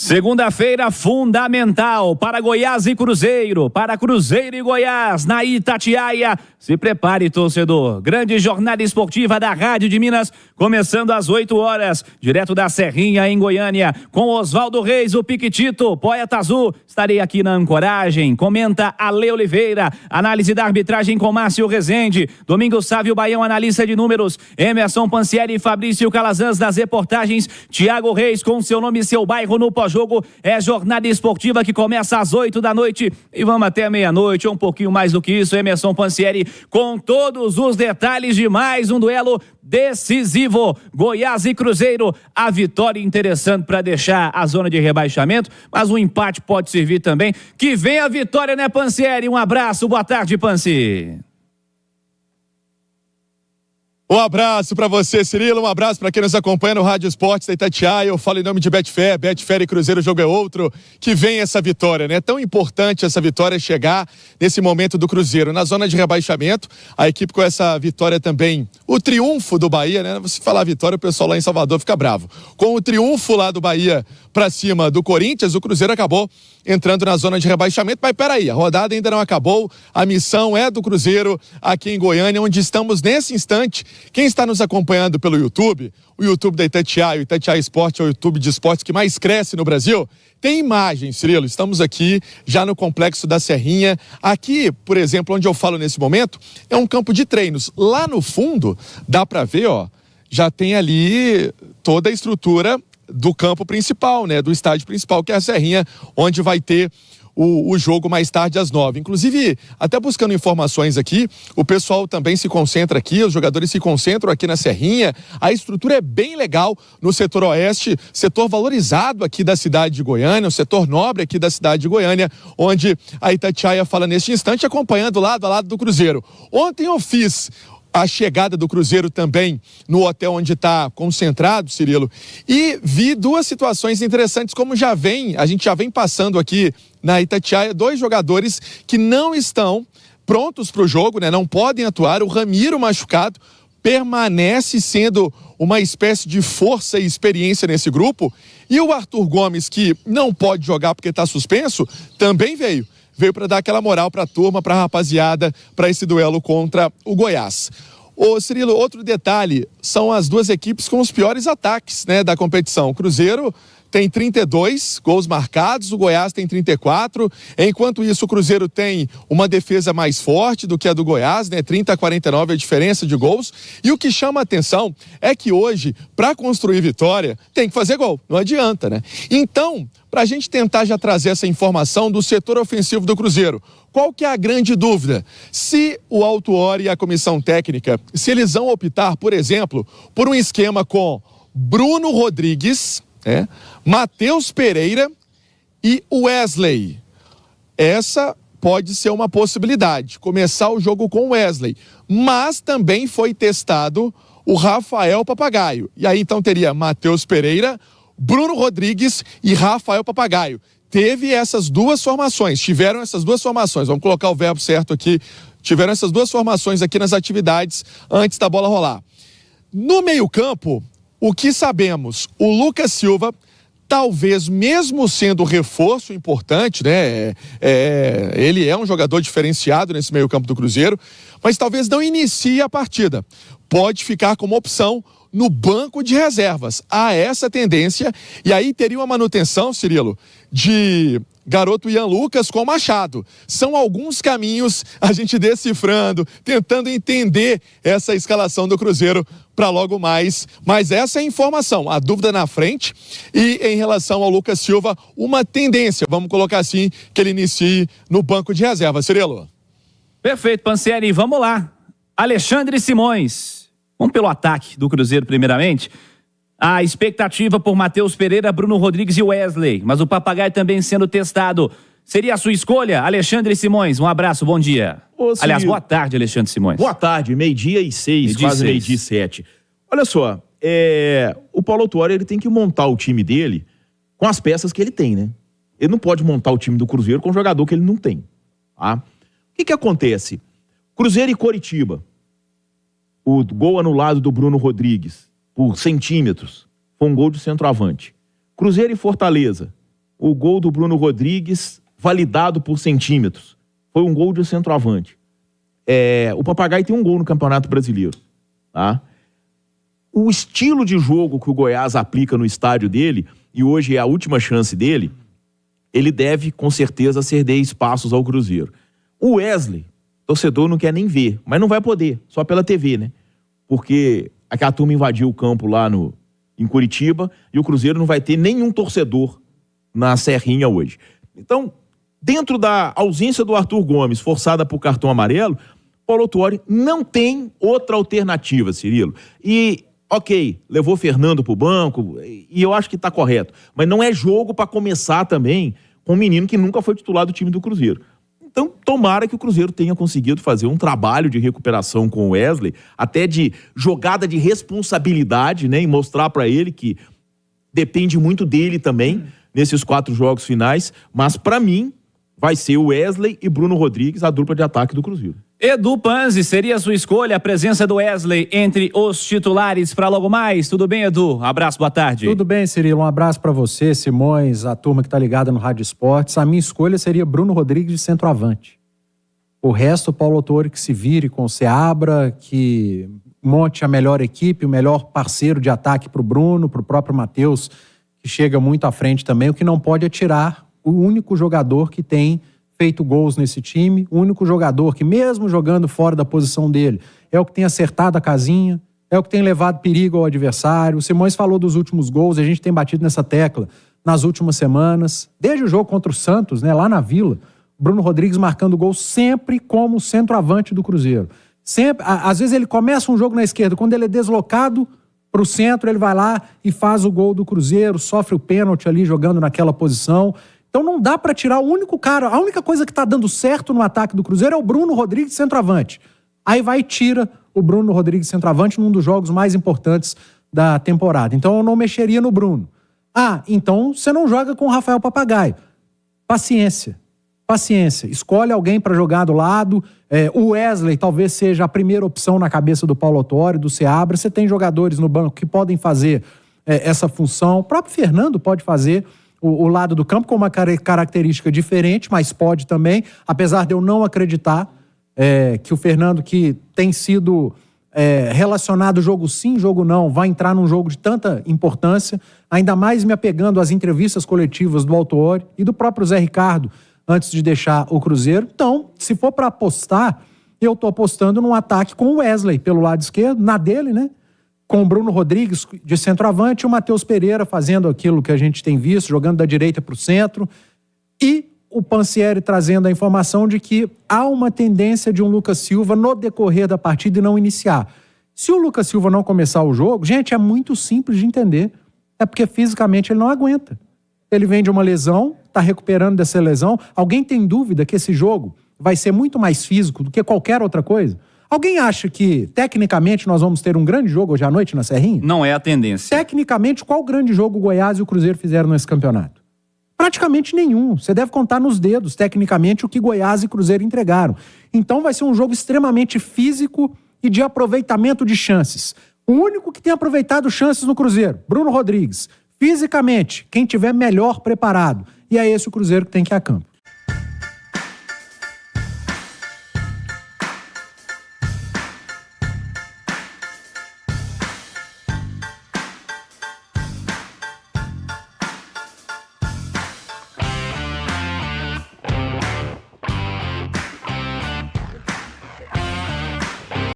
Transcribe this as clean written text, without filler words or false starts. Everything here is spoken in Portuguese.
Segunda-feira fundamental para Goiás e Cruzeiro, para Cruzeiro e Goiás, na Itatiaia. Se prepare, torcedor. Grande jornada esportiva da Rádio de Minas, começando às 8 horas, direto da Serrinha, em Goiânia, com Oswaldo Reis, o Piquitito, Poeta Azul. Estarei aqui na ancoragem. Comenta Ale Oliveira, análise da arbitragem com Márcio Rezende. Domingo Sávio Baião, analista de números. Emerson Pancieri e Fabrício Calazans das reportagens. Tiago Reis com seu nome e seu bairro no pós-jogo. É jornada esportiva que começa às 8 da noite e vamos até meia-noite, ou um pouquinho mais do que isso. Emerson Pancieri com todos os detalhes de mais um duelo decisivo. Goiás e Cruzeiro, a vitória interessante para deixar a zona de rebaixamento, mas um empate pode servir também. Que vem a vitória, né, Pancieri? Um abraço, boa tarde, Panci. Um abraço para você, Cirilo, um abraço para quem nos acompanha no Rádio Esportes da Itatiaia. Eu falo em nome de Betfair e Cruzeiro, o jogo é outro. Que vem essa vitória, né? É tão importante essa vitória chegar nesse momento do Cruzeiro. Na zona de rebaixamento, a equipe com essa vitória também, o triunfo do Bahia, né? Você falar vitória, o pessoal lá em Salvador fica bravo. Com o triunfo lá do Bahia para cima do Corinthians, o Cruzeiro acabou entrando na zona de rebaixamento. Mas peraí, a rodada ainda não acabou. A missão é do Cruzeiro aqui em Goiânia, onde estamos nesse instante. Quem está nos acompanhando pelo YouTube, o YouTube da Itatiaia, o Itatiaia Esporte é o YouTube de esportes que mais cresce no Brasil. Tem imagens, Cirilo, estamos aqui já no Complexo da Serrinha. Aqui, por exemplo, onde eu falo nesse momento, é um campo de treinos. Lá no fundo, dá para ver, ó, já tem ali toda a estrutura do campo principal, né, do estádio principal, que é a Serrinha, onde vai ter o jogo mais tarde às 9. Inclusive, até buscando informações aqui, o pessoal também se concentra aqui, os jogadores se concentram aqui na Serrinha. A estrutura é bem legal no setor oeste, setor valorizado aqui da cidade de Goiânia, o setor nobre aqui da cidade de Goiânia, onde a Itatiaia fala neste instante, acompanhando lado a lado do Cruzeiro. Ontem eu fiz a chegada do Cruzeiro também no hotel onde está concentrado, Cirilo, e vi duas situações interessantes, como a gente já vem passando aqui na Itatiaia, dois jogadores que não estão prontos para o jogo, né? Não podem atuar. O Ramiro, machucado, permanece sendo uma espécie de força e experiência nesse grupo, e o Arthur Gomes, que não pode jogar porque está suspenso, também veio para dar aquela moral para a turma, para a rapaziada, para esse duelo contra o Goiás. Ô Cirilo, outro detalhe, são as duas equipes com os piores ataques, né, da competição. O Cruzeiro tem 32 gols marcados, o Goiás tem 34, enquanto isso o Cruzeiro tem uma defesa mais forte do que a do Goiás, né, 30-49 a diferença de gols, e o que chama a atenção é que hoje, para construir vitória, tem que fazer gol, não adianta, né? Então, para a gente tentar já trazer essa informação do setor ofensivo do Cruzeiro, qual que é a grande dúvida? Se o Autuori e a comissão técnica, se eles vão optar, por exemplo, por um esquema com Bruno Rodrigues, Matheus Pereira e Wesley. Essa pode ser uma possibilidade, começar o jogo com Wesley, mas também foi testado o Rafael Papagaio. E aí então teria Matheus Pereira, Bruno Rodrigues e Rafael Papagaio. Tiveram essas duas formações, vamos colocar o verbo certo aqui, tiveram essas duas formações aqui nas atividades antes da bola rolar. No meio-campo, o que sabemos? O Lucas Silva, talvez mesmo sendo reforço importante, né? Ele é um jogador diferenciado nesse meio-campo do Cruzeiro, mas talvez não inicie a partida. Pode ficar como opção no banco de reservas. Há essa tendência, e aí teria uma manutenção, Cirilo, de garoto Ian Lucas com Machado. São alguns caminhos a gente decifrando, tentando entender essa escalação do Cruzeiro para logo mais. Mas essa é a informação, a dúvida na frente. E em relação ao Lucas Silva, uma tendência, vamos colocar assim, que ele inicie no banco de reservas. Cirilo. Perfeito, Pancieri, vamos lá. Alexandre Simões. Vamos pelo ataque do Cruzeiro primeiramente. A expectativa por Matheus Pereira, Bruno Rodrigues e Wesley, mas o Papagaio também sendo testado. Seria a sua escolha, Alexandre Simões? Um abraço, bom dia. Aliás, boa tarde, Alexandre Simões. Boa tarde, 12:06, quase 12:07. Olha só, o Paulo Autuori, ele tem que montar o time dele com as peças que ele tem, né? Ele não pode montar o time do Cruzeiro com um jogador que ele não tem, tá? O que acontece? Cruzeiro e Coritiba. O gol anulado do Bruno Rodrigues, por centímetros, foi um gol de centroavante. Cruzeiro e Fortaleza, o gol do Bruno Rodrigues validado por centímetros. Foi um gol de centroavante. O Papagaio tem um gol no Campeonato Brasileiro. Tá? O estilo de jogo que o Goiás aplica no estádio dele, e hoje é a última chance dele, ele deve, com certeza, ceder espaços ao Cruzeiro. O Wesley, torcedor não quer nem ver, mas não vai poder, só pela TV, né? Porque aquela turma invadiu o campo lá em Curitiba e o Cruzeiro não vai ter nenhum torcedor na Serrinha hoje. Então, dentro da ausência do Arthur Gomes, forçada por cartão amarelo, Paulo Autuori não tem outra alternativa, Cirilo. E, ok, levou Fernando pro banco, e eu acho que tá correto. Mas não é jogo para começar também com um menino que nunca foi titular do time do Cruzeiro. Então, tomara que o Cruzeiro tenha conseguido fazer um trabalho de recuperação com o Wesley, até de jogada de responsabilidade, né? E mostrar para ele que depende muito dele também nesses 4 jogos finais. Mas, para mim, vai ser o Wesley e Bruno Rodrigues a dupla de ataque do Cruzeiro. Edu Panzi, seria a sua escolha a presença do Wesley entre os titulares para logo mais? Tudo bem, Edu? Abraço, boa tarde. Tudo bem, Cirilo. Um abraço para você, Simões, a turma que tá ligada no Rádio Esportes. A minha escolha seria Bruno Rodrigues de centroavante. O resto, o Paulo Autuori que se vire com o Seabra, que monte a melhor equipe, o melhor parceiro de ataque para o Bruno, para o próprio Matheus, que chega muito à frente também. O que não pode é tirar o único jogador que tem feito gols nesse time, o único jogador que, mesmo jogando fora da posição dele, é o que tem acertado a casinha, é o que tem levado perigo ao adversário. O Simões falou dos últimos gols, a gente tem batido nessa tecla nas últimas semanas, desde o jogo contra o Santos, né, lá na Vila, Bruno Rodrigues marcando gol sempre como centroavante do Cruzeiro. Sempre, às vezes ele começa um jogo na esquerda, quando ele é deslocado para o centro, ele vai lá e faz o gol do Cruzeiro, sofre o pênalti ali jogando naquela posição. Então não dá para tirar o único cara, a única coisa que tá dando certo no ataque do Cruzeiro é o Bruno Rodrigues centroavante. Aí vai e tira o Bruno Rodrigues centroavante num dos jogos mais importantes da temporada. Então eu não mexeria no Bruno. Então você não joga com o Rafael Papagaio. Paciência. Escolhe alguém para jogar do lado. O Wesley talvez seja a primeira opção na cabeça do Paulo Autuori, do Seabra. Você tem jogadores no banco que podem fazer essa função. O próprio Fernando pode fazer o lado do campo com uma característica diferente, mas pode também, apesar de eu não acreditar que o Fernando, que tem sido relacionado jogo sim, jogo não, vai entrar num jogo de tanta importância, ainda mais me apegando às entrevistas coletivas do Autuori e do próprio Zé Ricardo, antes de deixar o Cruzeiro. Então, se for para apostar, eu tô apostando num ataque com o Wesley pelo lado esquerdo, na dele, né? Com o Bruno Rodrigues de centroavante e o Matheus Pereira fazendo aquilo que a gente tem visto, jogando da direita para o centro. E o Pansieri trazendo a informação de que há uma tendência de um Lucas Silva no decorrer da partida e não iniciar. Se o Lucas Silva não começar o jogo, gente, é muito simples de entender. É porque fisicamente ele não aguenta. Ele vem de uma lesão, está recuperando dessa lesão. Alguém tem dúvida que esse jogo vai ser muito mais físico do que qualquer outra coisa? Alguém acha que, tecnicamente, nós vamos ter um grande jogo hoje à noite na Serrinha? Não é a tendência. Tecnicamente, qual grande jogo o Goiás e o Cruzeiro fizeram nesse campeonato? Praticamente nenhum. Você deve contar nos dedos, tecnicamente, o que Goiás e Cruzeiro entregaram. Então vai ser um jogo extremamente físico e de aproveitamento de chances. O único que tem aproveitado chances no Cruzeiro, Bruno Rodrigues. Fisicamente, quem tiver melhor preparado. E é esse o Cruzeiro que tem que ir a campo.